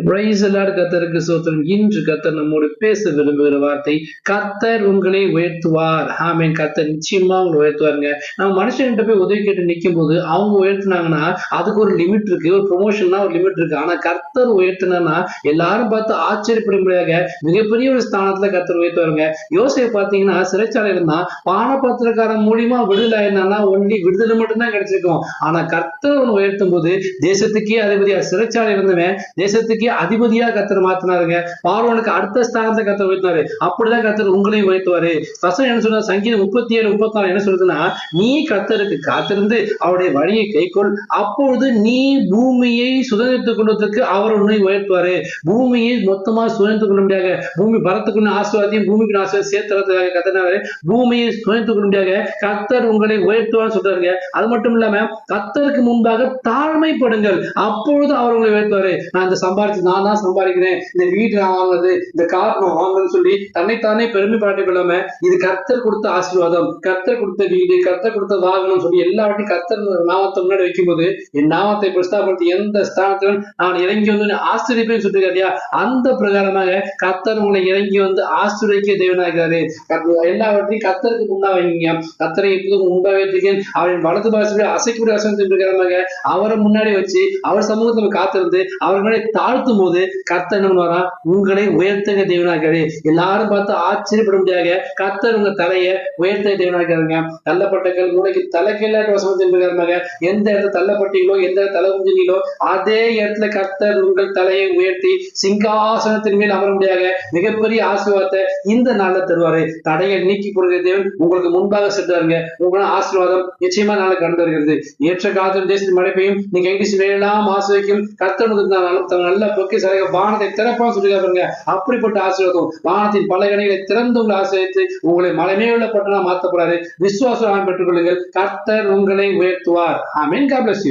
Price எல்லாரும் கர்த்தருக்கு ஸ்தோத்திரம். இன்று கர்த்தர் நம்மோடு பேச விரும்புகிற வார்த்தை, கர்த்தர் உங்களை உயர்த்துவார். ஆமென். கர்த்தர் நிச்சயமா உங்களை உயர்த்துவாருங்க. நம்ம மனுஷன்கிட்ட போய் உதவி கேட்டு நிற்கும் போது அவங்க உயர்த்தினாங்கன்னா அதுக்கு ஒரு லிமிட் இருக்கு. ஒரு ப்ரொமோஷன்னா ஒரு லிமிட் இருக்கு. ஆனா கர்த்தர் உயர்த்தினா எல்லாரும் பார்த்து ஆச்சரியப்படும்படியாக மிகப்பெரிய ஒரு ஸ்தானத்துல கர்த்தர் உயர்த்துவாருங்க. யோசேப்பு பாத்தீங்கன்னா சிறைச்சாலை இருந்தா பானபாத்திரக்காரன் மூலியமா விடுதலை ஆயிருந்தானா ஒன்லி விடுதலை மட்டும்தான் கிடைச்சிருக்கும். ஆனா கர்த்தர் அவனை உயர்த்தும் போது தேசத்துக்கே அதிபதியா, சிறைச்சாலை இருந்தவன் தேசத்துக்கே அதிபதியா கர்த்தர் மாத்தினாருங்க. பார்வோனுக்கு அடுத்த ஸ்தானத்தை கர்த்தர் உயர்த்தினாரு. அப்படிதான் கர்த்தர் உங்களையும் உயர்த்துவாரு. வசனம் என்ன சொல்ற, சங்கீதம் 37:34 என்ன சொல்றதுன்னா, நீ கர்த்தருக்கு காத்திருந்து அவருடைய வழியை கைக்கொள், அப்பொழுது நீ பூமியை சுதந்திரத்துக் கொள்வதற்கு அவர் உன்னை உயர்த்துவாரு. பூமியை மொத்தமா சுதந்திரத்துக் கொள்ள முடியாத, பூமி பரத்துக்குன்னு ஆசீர்வாதத்தையும் பூமிக்கு ஆசீர்வாதம் சேர்த்துறதுக்காக கர்த்தர் பூமியை சுதந்திரத்துக் கொள்ள முடியாத கர்த்தர் உங்களை உயர்த்துவான்னு சொல்றாருங்க. அது மட்டும் இல்லாம கர்த்தருக்கு முன்பாக தாழ்மைப்படுங்கள், அப்பொழுது அவர் உங்களை உயர்த்துவாரு. நான் இந்த சம்பாதிச்சு நான் தான் சம்பாதிக்கிறேன், இந்த வீடு நான் வாங்குறது, இந்த கார் நான் வாங்குறதுன்னு சொல்லி தன்னைத்தானே பெருமை பாட்டிக் கொள்ளாம இது கர்த்தர் கொடுத்த ஆசீர்வாதம், கர்த்தர் கொடுத்த வீடு, கர்த்தர் கொடுத்த வாகனம் சொல்லி எல்லாவற்றையும் கர்த்தர் நாமத்தை முன்னாடி வைக்கும் போது என் நாமத்தை பிரஸ்தாபடுத்தி எந்த ஸ்தானத்திலும் நான் இறங்கி வந்து ஆசிரியப்பேன்னு சொல்லிருக்காரியா, அந்த பிரகாரமாக கர்த்தர் உங்களை இறங்கி வந்து ஆசிரியக்க தேவனாகிறாரு. எல்லாவற்றையும் கர்த்தருக்கு முன்னா வைங்க. கர்த்தரை எப்போதும் முன்பாக வைத்திருக்கேன், அவரின் வலது பாசப்படி அசைக்கூடிய வசனத்தின் பிரகாரமாக அவரை முன்னாடி வச்சு அவர் சமூகத்தில் காத்திருந்து அவர் முன்னாடி தாழ்த்தும் போது கர்த்தர் என்ன பண்ணுவாரா, உங்களை உயர்த்தக தேவனாகிறாரு. எல்லாரும் பார்த்து ஆச்சரியப்பட முடியாத கர்த்தர் உங்க தலையை உயர்த்த தேவனாகிறாருங்க. தள்ளப்பட்டங்கள் மூளைக்கு தலைக்கீழாக வசனத்தின் பிரகாரமாக எந்த இடத்துல தள்ளப்பட்டீங்களோ, எந்த இடத்துல தலை குஞ்சினீங்களோ அதே இடத்துல கர்த்தர் உங்கள் தலையை உயர்த்தி சிங்காசனத்தின் மேல் அமர முடியாத மிகப்பெரிய ஆசீர்வாதத்தை இந்த நாள்ல தருவாரு. தடையை நீக்கி கொடுக்கிற தேவன் உங்களுக்கு முன்பாக சென்றாருங்க. உங்களோட ஆசீர்வாதம் நிச்சயமா நாளை கண்டு வருகிறது. ஏற்ற காலத்தில் தேசத்தின் மழை பெய்யும், நீங்க எல்லாம் ஆசிரியக்கும் கர்த்தர் நல்ல பொக்கை சரக வானத்தை திறப்பான்னு சொல்லிருக்காங்க. அப்படிப்பட்ட ஆசீர்வாதம் வானத்தின் பல கணிகளை திறந்து உங்களை ஆசீர்வதித்து உங்களை மலைமேலுள்ள பட்டணம் மாற்றப்படாது. விசுவாசம் பெற்றுக் கொள்ளுங்கள், கர்த்தர் உங்களை உயர்த்துவார். ஆமென். God bless you.